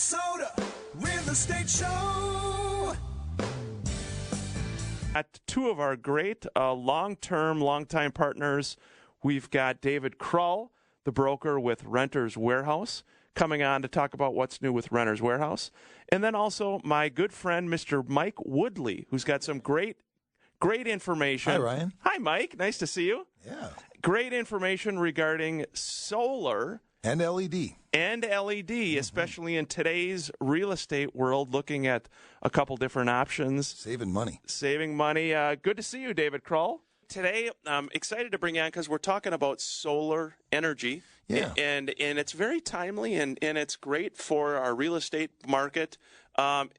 Minnesota Real Estate Show. At two of our great long-time partners, we've got David Krull, the broker with Renters Warehouse, coming on to talk about what's new with Renters Warehouse. And then also my good friend, Mr. Mike Woodley, who's got some great information. Hi, Ryan. Hi, Mike. Nice to see you. Yeah. Great information regarding solar And LED. and LED, especially in today's real estate world, looking at a couple different options. Saving money. Saving money. Good to see you, David Krull. Today, I'm excited to bring you on because we're talking about solar energy. Yeah. And it's very timely, and it's great for our real estate market.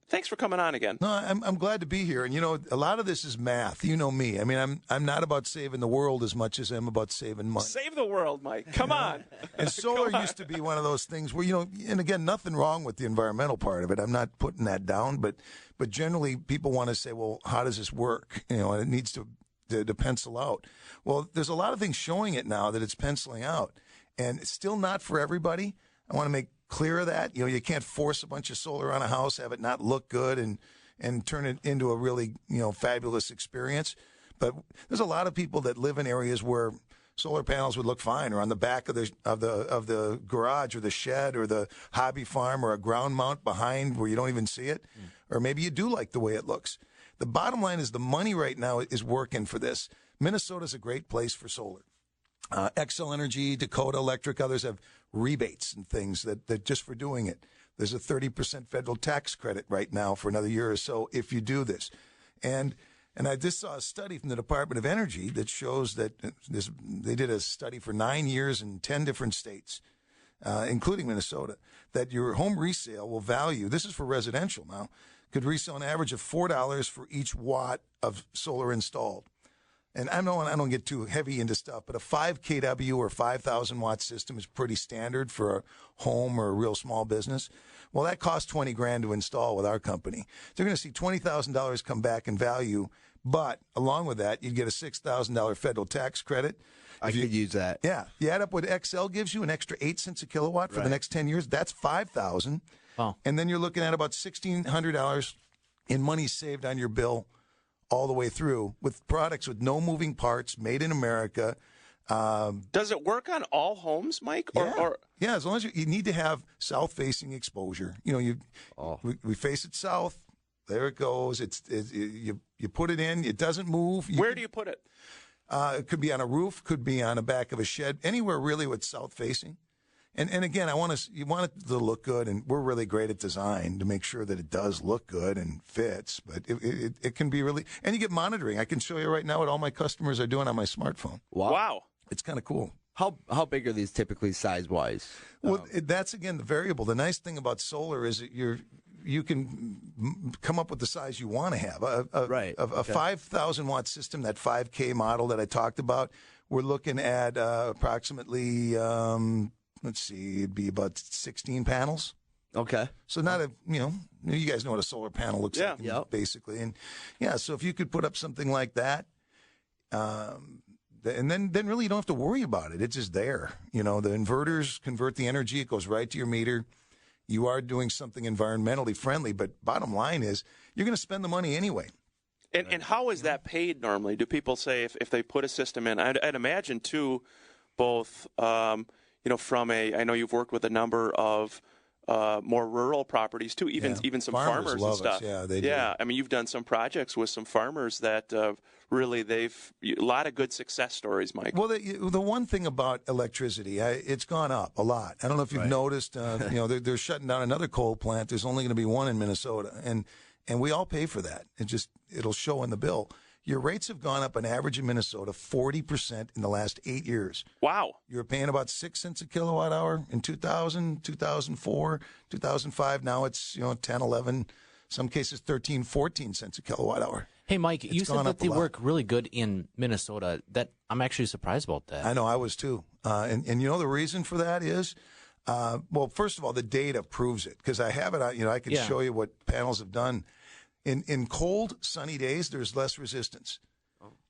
Thanks for coming on again. No, I'm glad to be here. And, you know, a lot of this is math. You know me. I mean, I'm not about saving the world as much as I'm about saving money. Save the world, Mike. Come on. And solar used to be one of those things where, you know, and again, nothing wrong with the environmental part of it. I'm not putting that down. But generally, people want to say, well, how does this work? You know, and it needs to pencil out. Well, there's a lot of things showing it now that it's penciling out. And it's still not for everybody. I want to make clear of that. You know, you can't force a bunch of solar on a house, have it not look good, and turn it into a really, you know, fabulous experience. But there's a lot of people that live in areas where solar panels would look fine, or on the back of the garage or the shed or the hobby farm, or a ground mount behind where you don't even see it. Or maybe you do like the way it looks. The bottom line is the money right now is working for this. Minnesota's a great place for solar. Xcel Energy, Dakota Electric, others have rebates and things that just for doing it. There's a 30% federal tax credit right now for another year or so if you do this. And I just saw a study from the Department of Energy that shows that they did a study for 9 years in 10 different states, including Minnesota, that your home resale will value, this is for residential now, could resell an average of $4 for each watt of solar installed. And I don't get too heavy into stuff, but a 5 kW or 5,000 watt system is pretty standard for a home or a real small business. Well, that costs $20,000 to install with our company. They're going to see $20,000 come back in value, but along with that, you'd get a $6,000 federal tax credit. I could use that. Yeah. You add up what Xcel gives you, an extra 8 cents a kilowatt for the next 10 years, that's $5,000. Oh. And then you're looking at about $1,600 in money saved on your bill all the way through, with products with no moving parts, made in America. Does it work on all homes, Mike? Yeah, as long as you need to have south-facing exposure. You know, we face it south. There it goes. You put it in. It doesn't move. Where do you put it? It could be on a roof. Could be on the back of a shed. Anywhere really with south-facing. And again, you want it to look good, and we're really great at design to make sure that it does look good and fits. But it can be really, and you get monitoring. I can show you right now what all my customers are doing on my smartphone. Wow. It's kind of cool. How big are these typically size-wise? Well, that's, again, the variable. The nice thing about solar is that you can come up with the size you want to have. A 5,000 watt system, that 5K model that I talked about, we're looking at approximately, let's see, it'd be about 16 panels. Okay. So not you guys know what a solar panel looks like, basically. And yeah, so if you could put up something like that, and then really you don't have to worry about it. It's just there. You know, the inverters convert the energy. It goes right to your meter. You are doing something environmentally friendly, but bottom line is you're going to spend the money anyway. And how is that paid normally? Do people say if they put a system in? I'd imagine, too, both, from I know you've worked with a number of more rural properties, too, even some farmers and stuff. Yeah, they do. Yeah, I mean, you've done some projects with some farmers that really a lot of good success stories, Mike. Well, the one thing about electricity, it's gone up a lot. I don't know if you've noticed, they're shutting down another coal plant. There's only going to be one in Minnesota, and we all pay for that. It'll show in the bill. Your rates have gone up on average in Minnesota 40% in the last 8 years. Wow. You were paying about 6 cents a kilowatt hour in 2000, 2004, 2005. Now it's 10, 11, some cases 13, 14 cents a kilowatt hour. Hey, Mike, you said that they work really good in Minnesota. That I'm actually surprised about that. I know, I was too. And you know the reason for that is, well, first of all, the data proves it, because I have it. I can show you what panels have done. In cold, sunny days, there's less resistance.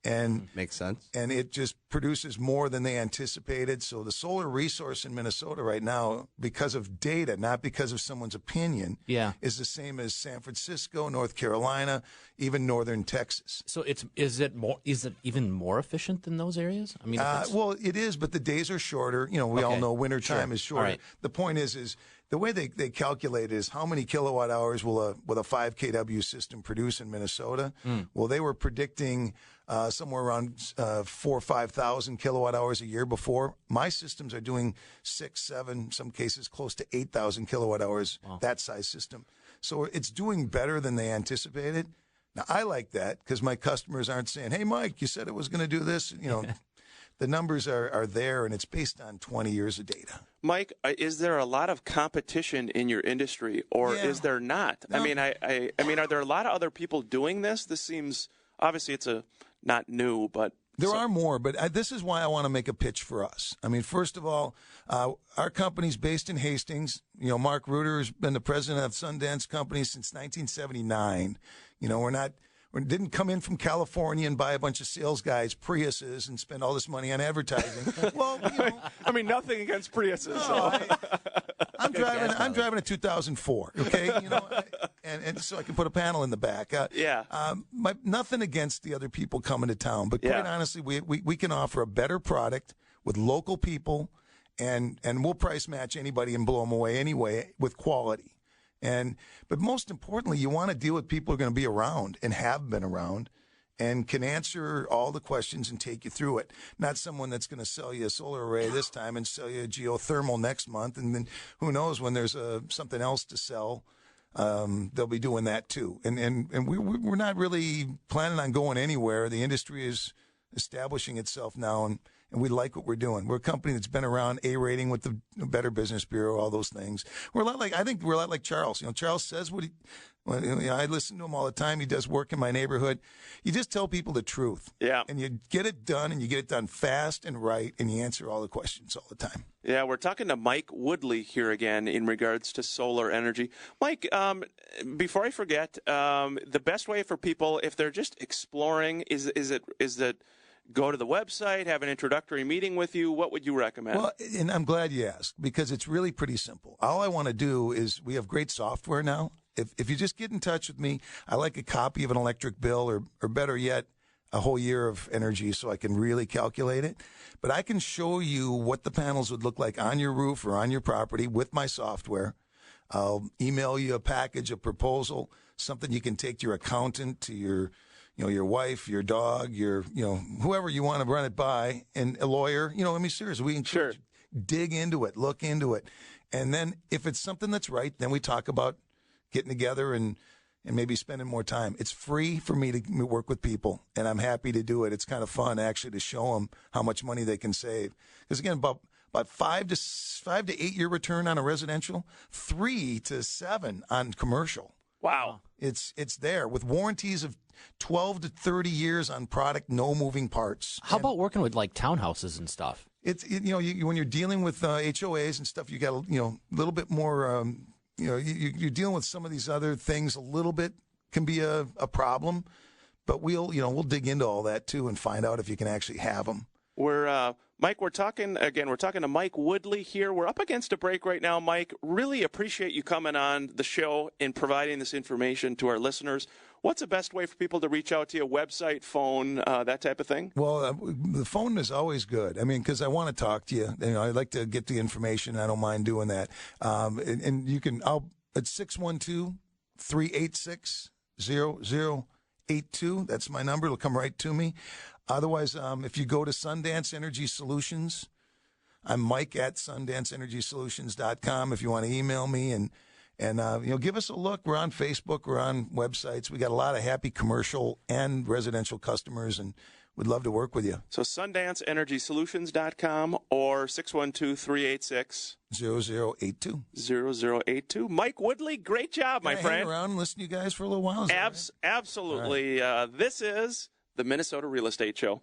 And Makes sense. and it just produces more than they anticipated. So the solar resource in Minnesota right now, because of data, not because of someone's opinion, is the same as San Francisco, North Carolina, even northern Texas. So is it even more efficient than those areas? I mean, well, it is, but the days are shorter. You know, we all know winter time is shorter. Right. The point is the way they calculate it is how many kilowatt hours will a 5 kW system produce in Minnesota? Well, they were predicting somewhere around 4,000 or 5,000 kilowatt hours a year before. My systems are doing 6, 7, some cases close to 8,000 kilowatt hours, that size system. So it's doing better than they anticipated. Now, I like that because my customers aren't saying, hey, Mike, you said it was going to do this. You know, the numbers are there, and it's based on 20 years of data. Mike, is there a lot of competition in your industry, or is there not? No. I mean, are there a lot of other people doing this? This seems, obviously it's not new, but... There are more, but this is why I want to make a pitch for us. I mean, first of all, our company's based in Hastings. You know, Mark Reuter has been the president of Sundance Company since 1979. You know, we didn't come in from California and buy a bunch of sales guys Priuses and spend all this money on advertising. Well, you know, I mean, nothing against Priuses. No, I'm driving a 2004. Okay, you know, and so I can put a panel in the back. Nothing against the other people coming to town, but quite honestly, we can offer a better product with local people, and we'll price match anybody and blow them away anyway with quality. But most importantly, you want to deal with people who are going to be around and have been around and can answer all the questions and take you through it. Not someone that's going to sell you a solar array this time and sell you a geothermal next month. And then who knows when there's something else to sell, they'll be doing that too. And we're not really planning on going anywhere. The industry is establishing itself now, and we like what we're doing. We're a company that's been around, A rating with the Better Business Bureau, all those things. I think we're a lot like Charles. You know, Charles says I listen to him all the time. He does work in my neighborhood. You just tell people the truth. Yeah. And you get it done, and you get it done fast and right, and you answer all the questions all the time. Yeah, we're talking to Mike Woodley here again in regards to solar energy. Mike, before I forget, the best way for people, if they're just exploring, is it go to the website, have an introductory meeting with you? What would you recommend? Well, and I'm glad you asked, because it's really pretty simple. All I want to do is, we have great software now. If you just get in touch with me, I like a copy of an electric bill, or better yet, a whole year of energy, so I can really calculate it. But I can show you what the panels would look like on your roof or on your property with my software. I'll email you a package, a proposal, something you can take to your accountant, to your wife, your dog, whoever you want to run it by, and a lawyer. I mean, seriously, we encourage you, dig into it, look into it. And then if it's something that's right, then we talk about getting together and maybe spending more time. It's free for me to work with people, and I'm happy to do it. It's kind of fun, actually, to show them how much money they can save. Because, again, about 5 to 8 year return on a residential, 3 to 7 on commercial. Wow. It's there with warranties of 12 to 30 years on product, no moving parts. How about working with like townhouses and stuff? When you're dealing with HOAs and stuff, you got a little bit more. You're dealing with some of these other things. A little bit can be a problem, but we'll dig into all that too and find out if you can actually have them. Mike, we're talking to Mike Woodley here. We're up against a break right now, Mike. Really appreciate you coming on the show and providing this information to our listeners. What's the best way for people to reach out to you? Website, phone, that type of thing? Well, the phone is always good. I mean, because I want to talk to you. I like to get the information. I don't mind doing that. And you can, it's 612-386-0082. That's my number. It'll come right to me. Otherwise, if you go to Sundance Energy Solutions, I'm Mike at SundanceEnergySolutions.com if you want to email me and give us a look. We're on Facebook. We're on websites. We got a lot of happy commercial and residential customers, and we'd love to work with you. So SundanceEnergySolutions.com or 612-386 0082. 0082. Mike Woodley, great job, my friend. Hang around and listen to you guys for a little while. Absolutely. Right? This is the Minnesota Real Estate Show.